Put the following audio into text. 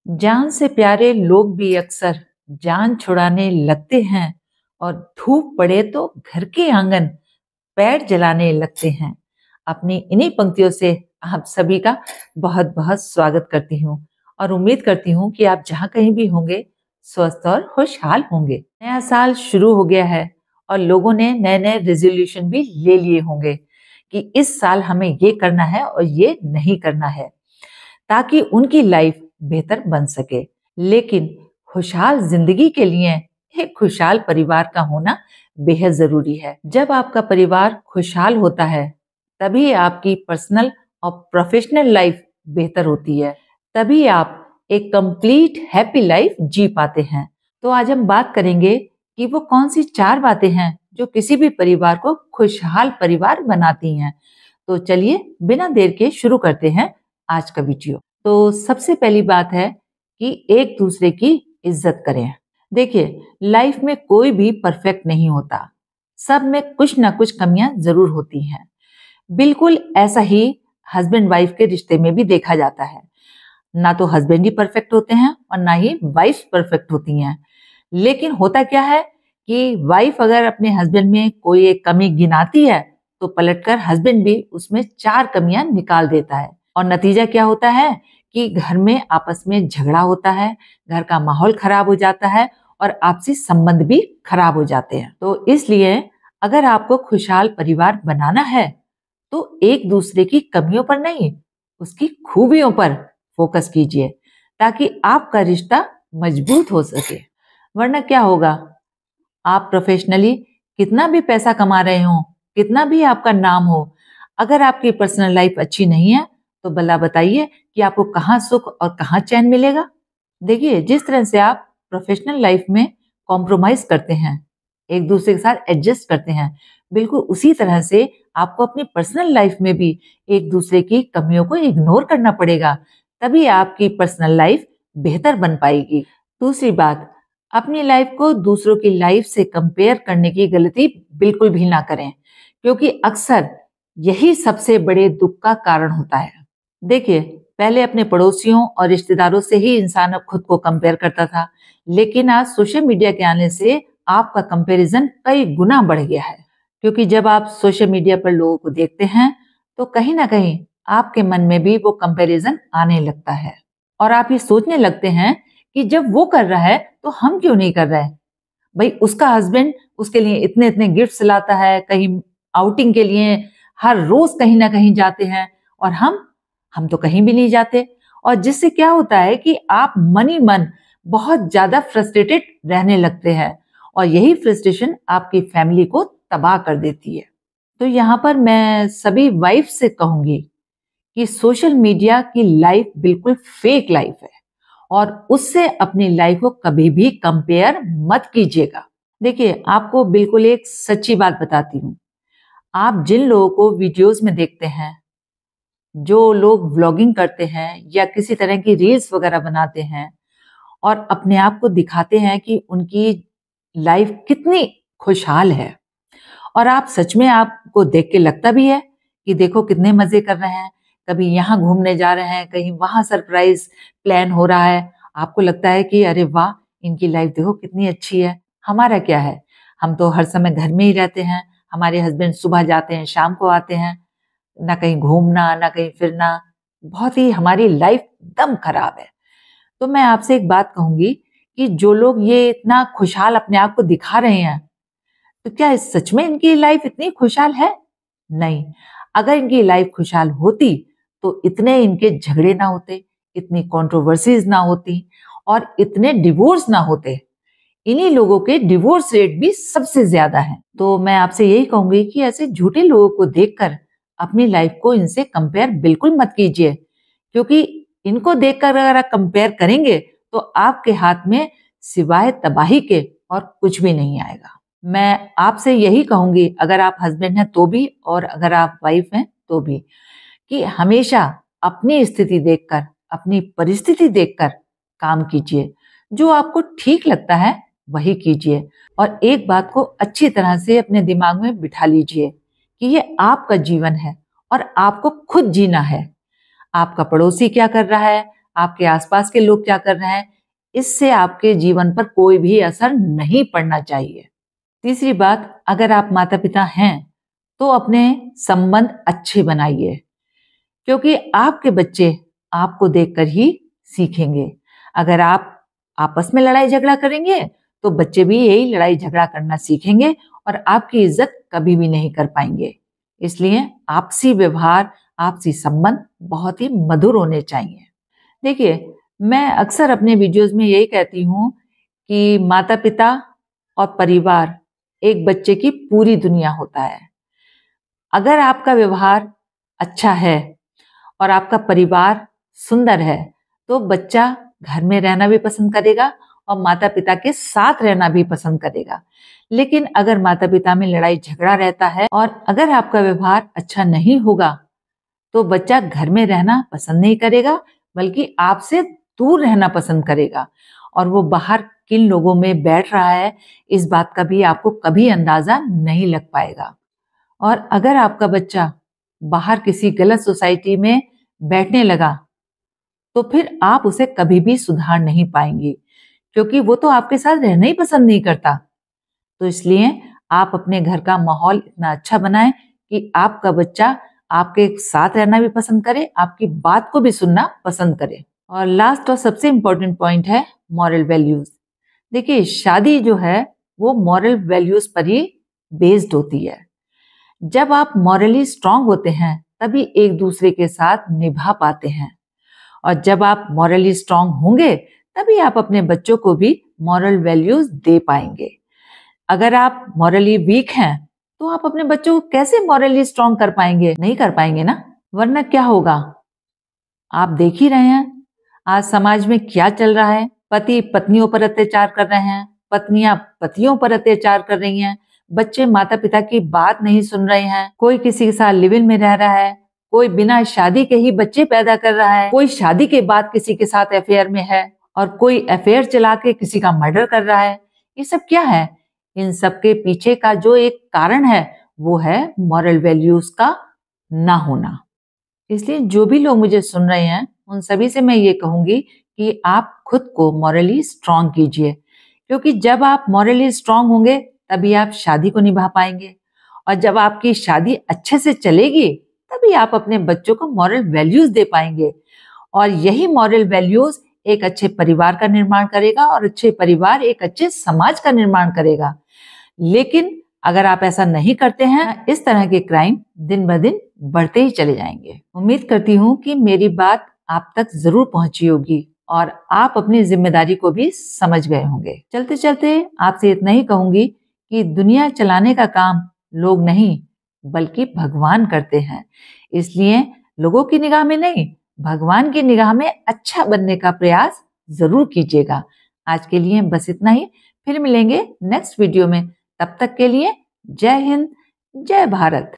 जान से प्यारे लोग भी अक्सर जान छुड़ाने लगते हैं और धूप पड़े तो घर के आंगन पैर जलाने लगते हैं। अपनी इन्हीं पंक्तियों से आप सभी का बहुत बहुत स्वागत करती हूँ और उम्मीद करती हूँ कि आप जहाँ कहीं भी होंगे स्वस्थ और खुशहाल होंगे। नया साल शुरू हो गया है और लोगों ने नए नए रेजोल्यूशन भी ले लिए होंगे कि इस साल हमें ये करना है और ये नहीं करना है ताकि उनकी लाइफ बेहतर बन सके। लेकिन खुशहाल जिंदगी के लिए एक खुशहाल परिवार का होना बेहद जरूरी है। जब आपका परिवार खुशहाल होता है तभी आपकी पर्सनल और प्रोफेशनल लाइफ बेहतर होती है, तभी आप एक कंप्लीट हैप्पी लाइफ जी पाते हैं। तो आज हम बात करेंगे कि वो कौन सी 4 बातें हैं जो किसी भी परिवार को खुशहाल परिवार बनाती हैं। तो चलिए बिना देर के शुरू करते हैं आज का वीडियो। तो सबसे पहली बात है कि एक दूसरे की इज्जत करें। देखिए, लाइफ में कोई भी परफेक्ट नहीं होता, सब में कुछ ना कुछ कमियां जरूर होती हैं। बिल्कुल ऐसा ही हस्बैंड वाइफ के रिश्ते में भी देखा जाता है। ना तो हस्बैंड ही परफेक्ट होते हैं और ना ही वाइफ परफेक्ट होती हैं। लेकिन होता क्या है कि वाइफ अगर अपने हस्बैंड में कोई एक कमी गिनाती है तो पलटकर हस्बैंड भी उसमें 4 कमियां निकाल देता है और नतीजा क्या होता है कि घर में आपस में झगड़ा होता है, घर का माहौल खराब हो जाता है और आपसी संबंध भी खराब हो जाते हैं। तो इसलिए अगर आपको खुशहाल परिवार बनाना है तो एक दूसरे की कमियों पर नहीं, उसकी खूबियों पर फोकस कीजिए ताकि आपका रिश्ता मजबूत हो सके। वरना क्या होगा, आप प्रोफेशनली कितना भी पैसा कमा रहे हो, कितना भी आपका नाम हो, अगर आपकी पर्सनल लाइफ अच्छी नहीं है तो भला बताइए कि आपको कहाँ सुख और कहाँ चैन मिलेगा। देखिए, जिस तरह से आप प्रोफेशनल लाइफ में कॉम्प्रोमाइज करते हैं, एक दूसरे के साथ एडजस्ट करते हैं, बिल्कुल उसी तरह से आपको अपनी पर्सनल लाइफ में भी एक दूसरे की कमियों को इग्नोर करना पड़ेगा, तभी आपकी पर्सनल लाइफ बेहतर बन पाएगी। दूसरी बात, अपनी लाइफ को दूसरों की लाइफ से कंपेयर करने की गलती बिल्कुल भी ना करें, क्योंकि अक्सर यही सबसे बड़े दुख का कारण होता है। देखिए, पहले अपने पड़ोसियों और रिश्तेदारों से ही इंसान अब खुद को कंपेयर करता था, लेकिन आज सोशल मीडिया के आने से आपका कंपैरिजन कई गुना बढ़ गया है। क्योंकि जब आप सोशल मीडिया पर लोगों को देखते हैं तो कहीं ना कहीं आपके मन में भी वो कंपैरिजन आने लगता है और आप ये सोचने लगते हैं कि जब वो कर रहा है तो हम क्यों नहीं कर रहे हैं। भाई, उसका हस्बैंड उसके लिए इतने इतने गिफ्ट्स लाता है, कहीं आउटिंग के लिए हर रोज कहीं ना कहीं जाते हैं और हम तो कहीं भी नहीं जाते। और जिससे क्या होता है कि आप मन ही मन बहुत ज्यादा फ्रस्ट्रेटेड रहने लगते हैं और यही फ्रस्ट्रेशन आपकी फैमिली को तबाह कर देती है। तो यहाँ पर मैं सभी वाइफ से कहूंगी कि सोशल मीडिया की लाइफ बिल्कुल फेक लाइफ है और उससे अपनी लाइफ को कभी भी कंपेयर मत कीजिएगा। देखिए, आपको बिल्कुल एक सच्ची बात बताती हूँ। आप जिन लोगों को वीडियोस में देखते हैं, जो लोग व्लॉगिंग करते हैं या किसी तरह की रील्स वगैरह बनाते हैं और अपने आप को दिखाते हैं कि उनकी लाइफ कितनी खुशहाल है, और आप सच में आपको देख के लगता भी है कि देखो कितने मजे कर रहे हैं, कभी यहाँ घूमने जा रहे हैं, कहीं वहां सरप्राइज प्लान हो रहा है। आपको लगता है कि अरे वाह, इनकी लाइफ देखो कितनी अच्छी है। हमारा क्या है, हम तो हर समय घर में ही रहते हैं, हमारे हस्बैंड सुबह जाते हैं शाम को आते हैं, ना कहीं घूमना ना कहीं फिरना, बहुत ही हमारी लाइफ एकदम खराब है। तो मैं आपसे एक बात कहूंगी कि जो लोग ये इतना खुशहाल अपने आप को दिखा रहे हैं, तो क्या सच में इनकी लाइफ इतनी खुशहाल है? नहीं। अगर इनकी लाइफ खुशहाल होती तो इतने इनके झगड़े ना होते, इतनी कंट्रोवर्सीज ना होती और इतने डिवोर्स ना होते। इन्हीं लोगों के डिवोर्स रेट भी सबसे ज्यादा है। तो मैं आपसे यही कहूंगी कि ऐसे झूठे लोगों को देखकर अपनी लाइफ को इनसे कंपेयर बिल्कुल मत कीजिए, क्योंकि इनको देखकर अगर आप कंपेयर करेंगे तो आपके हाथ में सिवाय तबाही के और कुछ भी नहीं आएगा। मैं आपसे यही कहूंगी, अगर आप हस्बैंड हैं तो भी और अगर आप वाइफ हैं तो भी, कि हमेशा अपनी स्थिति देखकर, अपनी परिस्थिति देखकर काम कीजिए। जो आपको ठीक लगता है वही कीजिए और एक बात को अच्छी तरह से अपने दिमाग में बिठा लीजिए कि ये आपका जीवन है और आपको खुद जीना है। आपका पड़ोसी क्या कर रहा है, आपके आसपास के लोग क्या कर रहे हैं, इससे आपके जीवन पर कोई भी असर नहीं पड़ना चाहिए। तीसरी बात, अगर आप माता पिता हैं तो अपने संबंध अच्छे बनाइए, क्योंकि आपके बच्चे आपको देखकर ही सीखेंगे। अगर आप आपस में लड़ाई झगड़ा करेंगे तो बच्चे भी यही लड़ाई झगड़ा करना सीखेंगे और आपकी इज्जत कभी भी नहीं कर पाएंगे। इसलिए आपसी व्यवहार, आपसी संबंध बहुत ही मधुर होने चाहिए। देखिए, मैं अक्सर अपने वीडियोस में यही कहती हूँ कि माता पिता और परिवार एक बच्चे की पूरी दुनिया होता है। अगर आपका व्यवहार अच्छा है और आपका परिवार सुंदर है तो बच्चा घर में रहना भी पसंद करेगा और माता पिता के साथ रहना भी पसंद करेगा। लेकिन अगर माता पिता में लड़ाई झगड़ा रहता है और अगर आपका व्यवहार अच्छा नहीं होगा तो बच्चा घर में रहना पसंद नहीं करेगा, बल्कि आपसे दूर रहना पसंद करेगा और वो बाहर किन लोगों में बैठ रहा है इस बात का भी आपको कभी अंदाजा नहीं लग पाएगा। और अगर आपका बच्चा बाहर किसी गलत सोसाइटी में बैठने लगा तो फिर आप उसे कभी भी सुधार नहीं पाएंगे, क्योंकि वो तो आपके साथ रहना ही पसंद नहीं करता। तो इसलिए आप अपने घर का माहौल इतना अच्छा बनाएं कि आपका बच्चा आपके साथ रहना भी पसंद करे, आपकी बात को भी सुनना पसंद करे। और लास्ट और सबसे इंपॉर्टेंट पॉइंट है मॉरल वैल्यूज। देखिए, शादी जो है वो मॉरल वैल्यूज पर ही बेस्ड होती है। जब आप मॉरली स्ट्रांग होते हैं तभी एक दूसरे के साथ निभा पाते हैं, और जब आप मॉरली स्ट्रांग होंगे तभी आप अपने बच्चों को भी मॉरल वैल्यूज दे पाएंगे। अगर आप मॉरली वीक हैं तो आप अपने बच्चों को कैसे मॉरली स्ट्रांग कर पाएंगे? नहीं कर पाएंगे ना। वरना क्या होगा, आप देख ही रहे हैं आज समाज में क्या चल रहा है। पति पत्नियों पर अत्याचार कर रहे हैं, पत्नियां पतियों पर अत्याचार कर रही हैं, बच्चे माता पिता की बात नहीं सुन रहे हैं, कोई किसी के साथ लिव इन में रह रहा है, कोई बिना शादी के ही बच्चे पैदा कर रहा है, कोई शादी के बाद किसी के साथ अफेयर में है और कोई अफेयर चला के किसी का मर्डर कर रहा है। ये सब क्या है? इन सब के पीछे का जो एक कारण है वो है मॉरल वैल्यूज का ना होना। इसलिए जो भी लोग मुझे सुन रहे हैं उन सभी से मैं ये कहूंगी कि आप खुद को मॉरली स्ट्रांग कीजिए, क्योंकि जब आप मॉरली स्ट्रांग होंगे तभी आप शादी को निभा पाएंगे, और जब आपकी शादी अच्छे से चलेगी तभी आप अपने बच्चों को मॉरल वैल्यूज दे पाएंगे। और यही मॉरल वैल्यूज एक अच्छे परिवार का निर्माण करेगा और अच्छे परिवार एक अच्छे समाज का निर्माण करेगा। लेकिन अगर आप ऐसा नहीं करते हैं, इस तरह के क्राइम दिन ब दिन बढ़ते ही चले जाएंगे। उम्मीद करती हूँ कि मेरी बात आप तक जरूर पहुंची होगी और आप अपनी जिम्मेदारी को भी समझ गए होंगे। चलते चलते आपसे इतना ही कहूंगी कि दुनिया चलाने का काम लोग नहीं बल्कि भगवान करते हैं। इसलिए लोगों की निगाह में नहीं, भगवान की निगाह में अच्छा बनने का प्रयास जरूर कीजिएगा। आज के लिए बस इतना ही, फिर मिलेंगे नेक्स्ट वीडियो में। तब तक के लिए जय हिंद, जय भारत।